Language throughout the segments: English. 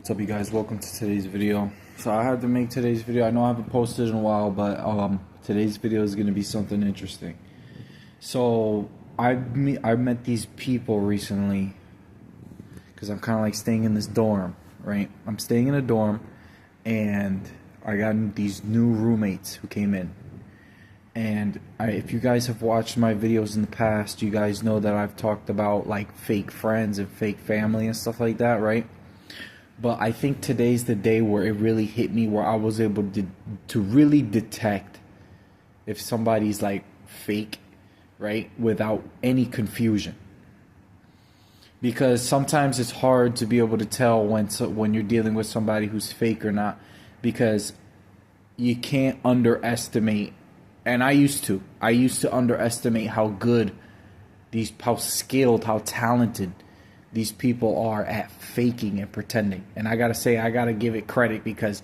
What's up, you guys? Welcome to today's video. So I had to make today's video. I know I haven't posted in a while, but today's video is going to be something interesting. So I met these people recently because I'm kind of like staying in this dorm, right? I'm staying in a dorm, and I got these new roommates who came in. And if you guys have watched my videos in the past, you guys know that I've talked about like fake friends and fake family and stuff like that, right? But I think today's the day where it really hit me, where I was able to really detect if somebody's like fake, right, without any confusion. Because sometimes it's hard to be able to tell when you're dealing with somebody who's fake or not, because you can't underestimate. And I used to underestimate how good how skilled, how talented these people are at faking and pretending. And I gotta say, I gotta give it credit, because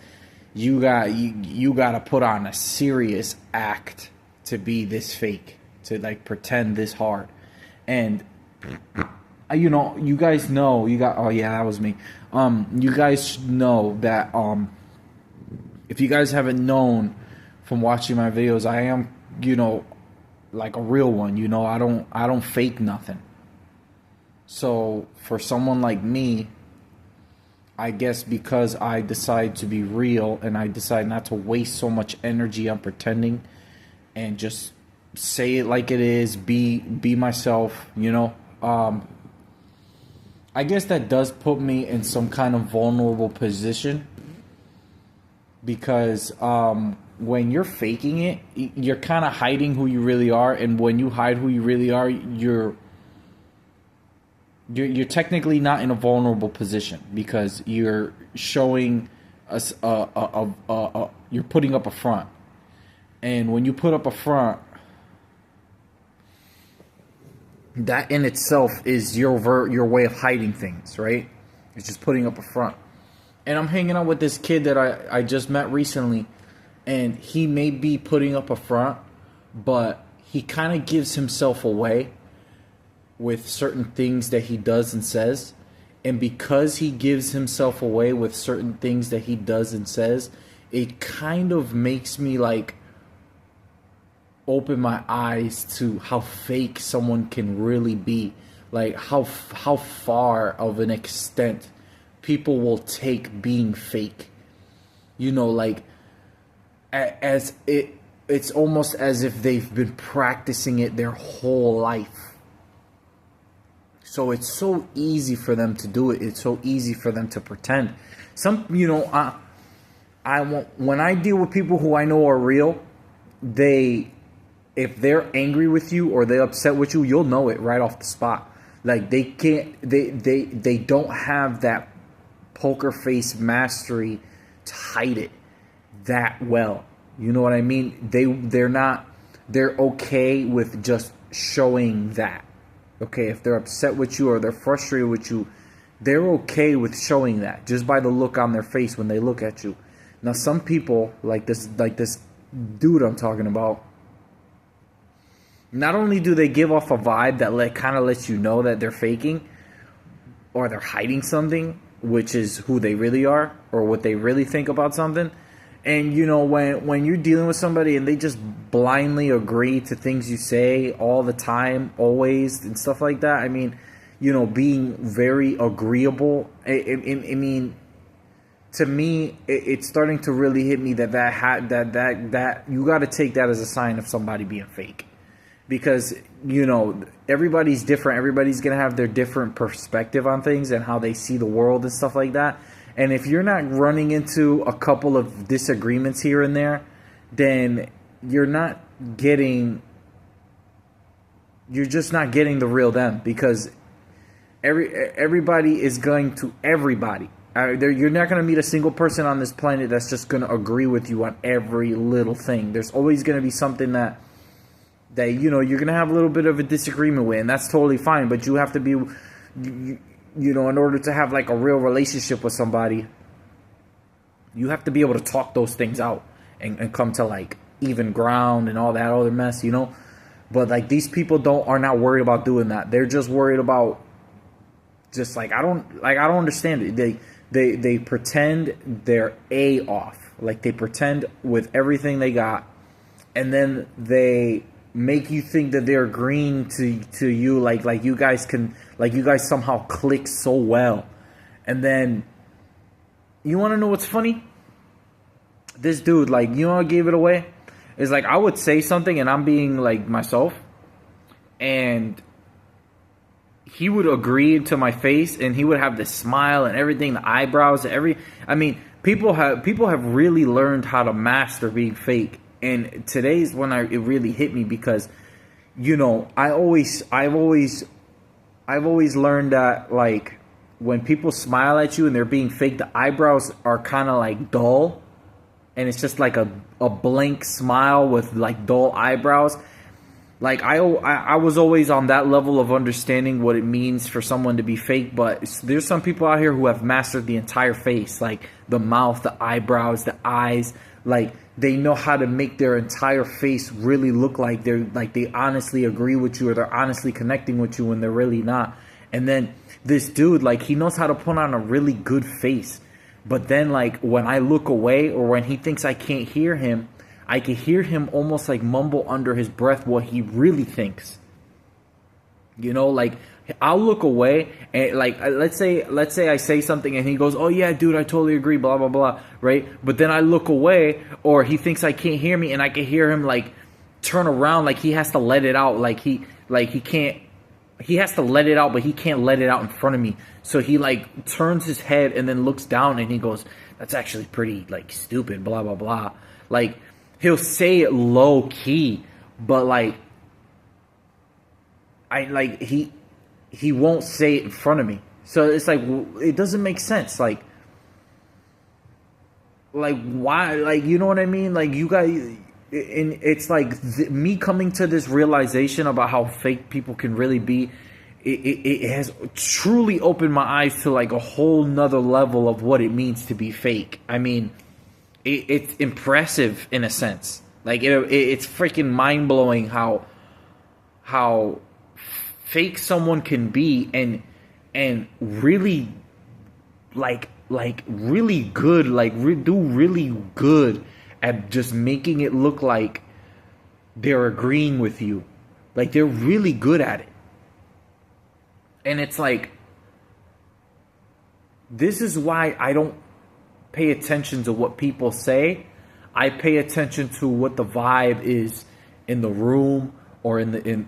you gotta put on a serious act to be this fake, to like pretend this hard. And you guys know, oh yeah, that was me. You guys know that if you guys haven't known from watching my videos, I am, like a real one. I don't fake nothing. So for someone like me, I guess because I decide to be real and I decide not to waste so much energy on pretending and just say it like it is, be myself, I guess that does put me in some kind of vulnerable position, because when you're faking it, you're kind of hiding who you really are. And when you hide who you really are, you're technically not in a vulnerable position, because you're showing us you're putting up a front. And when you put up a front, that in itself is your way of hiding things, right? It's just putting up a front. And I'm hanging out with this kid that I just met recently, and he may be putting up a front, but he kind of gives himself away with certain things that he does and says. And because he gives himself away with certain things that he does and says, it kind of makes me like open my eyes to how fake someone can really be. Like how far of an extent people will take being fake. Like it's almost as if they've been practicing it their whole life. So it's so easy for them to do it. It's so easy for them to pretend. When I deal with people who I know are real, if they're angry with you or they're upset with you, you'll know it right off the spot. Like they don't have that poker face mastery to hide it that well. You know what I mean? They're okay with just showing that. Okay, if they're upset with you or they're frustrated with you, they're okay with showing that just by the look on their face when they look at you. Now, some people like this dude I'm talking about, not only do they give off a vibe that kind of lets you know that they're faking or they're hiding something, which is who they really are or what they really think about something. And, when you're dealing with somebody and they just blindly agree to things you say all the time, always, and stuff like that. I mean, being very agreeable. I mean, to me, it's starting to really hit me that you got to take that as a sign of somebody being fake. Because, everybody's different. Everybody's going to have their different perspective on things and how they see the world and stuff like that. And if you're not running into a couple of disagreements here and there, then you're just not getting the real them, because everybody is going to everybody. You're not going to meet a single person on this planet that's just going to agree with you on every little thing. There's always going to be something that you're going to have a little bit of a disagreement with, and that's totally fine. But you have to be, in order to have like a real relationship with somebody, you have to be able to talk those things out and come to like even ground and all that other mess, But like these people are not worried about doing that. They're just worried about just like I don't understand it. they pretend they're off, like they pretend with everything they got, and then they make you think that they're agreeing to you, like you guys somehow click so well. And then you want to know what's funny? This dude, like, you know what gave it away? It's like I would say something and I'm being like myself, and he would agree to my face, and he would have this smile and everything, the eyebrows, I mean, people have really learned how to master being fake. And today's when it really hit me, because, you know, I've always learned that, like, when people smile at you and they're being fake, the eyebrows are kind of like dull, and it's just like a blank smile with like dull eyebrows. Like I was always on that level of understanding what it means for someone to be fake, but there's some people out here who have mastered the entire face, like the mouth, the eyebrows, the eyes. Like, they know how to make their entire face really look like they honestly agree with you, or they're honestly connecting with you when they're really not. And then this dude, like, he knows how to put on a really good face. But then, like, when I look away, or when he thinks I can't hear him, I can hear him almost like mumble under his breath what he really thinks. You know, like, I'll look away and, like, let's say I say something and he goes, "Oh yeah, dude, I totally agree, blah blah blah," right? But then I look away, or he thinks I can't hear me, and I can hear him like turn around, like he has to let it out, he has to let it out, but he can't let it out in front of me. So he like turns his head and then looks down and he goes, "That's actually pretty like stupid, blah blah blah." Like, he'll say it low key, but like he won't say it in front of me. So it's like, it doesn't make sense. Like why? Like, you know what I mean? Like, you guys, and it's like me coming to this realization about how fake people can really be. It has truly opened my eyes to like a whole nother level of what it means to be fake. I mean, it's impressive in a sense. Like, it's freaking mind blowing how fake someone can be, and really like really good, do really good at just making it look like they're agreeing with you. Like, they're really good at it. And it's like, this is why I don't pay attention to what people say. I pay attention to what the vibe is in the room, or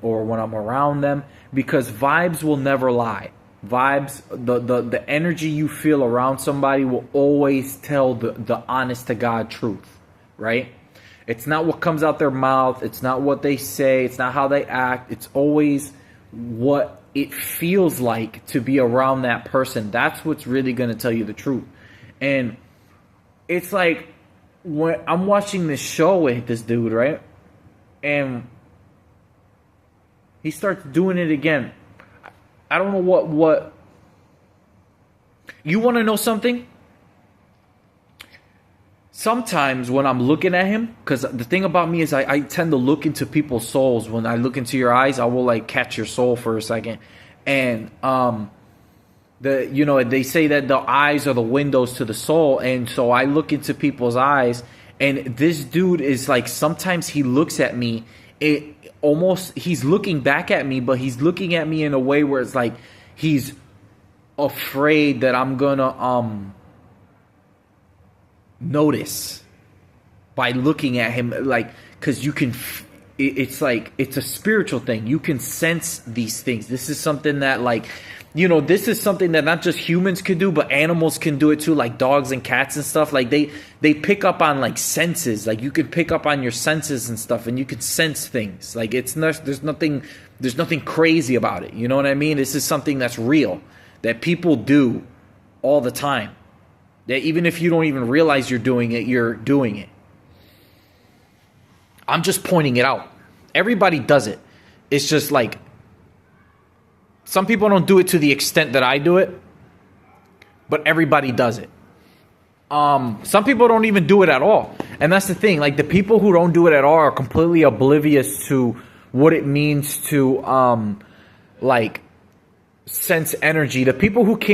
or when I'm around them, because vibes will never lie. Vibes, the energy you feel around somebody will always tell the honest to God truth, right? It's not what comes out their mouth, it's not what they say, it's not how they act, it's always what it feels like to be around that person. That's what's really going to tell you the truth. And it's like, when I'm watching this show with this dude, right? And he starts doing it again. I don't know what. You want to know something? Sometimes when I'm looking at him, because the thing about me is I tend to look into people's souls. When I look into your eyes, I will like catch your soul for a second. And they say that the eyes are the windows to the soul, and so I look into people's eyes, and this dude is like, sometimes he looks at me, he's looking back at me, but he's looking at me in a way where it's like he's afraid that I'm gonna notice by looking at him, like, because you can, it's like, it's a spiritual thing. You can sense these things. This is something that, like, you know, this is something that not just humans can do, but animals can do it too, like dogs and cats and stuff. Like, they pick up on like senses. Like, you can pick up on your senses and stuff, and you can sense things. Like, it's not, there's nothing crazy about it. You know what I mean? This is something that's real, that people do all the time. That even if you don't even realize you're doing it, you're doing it. I'm just pointing it out. Everybody does it. It's just like, some people don't do it to the extent that I do it, but everybody does it. Some people don't even do it at all. And that's the thing. Like, the people who don't do it at all are completely oblivious to what it means to, like, sense energy. The people who can't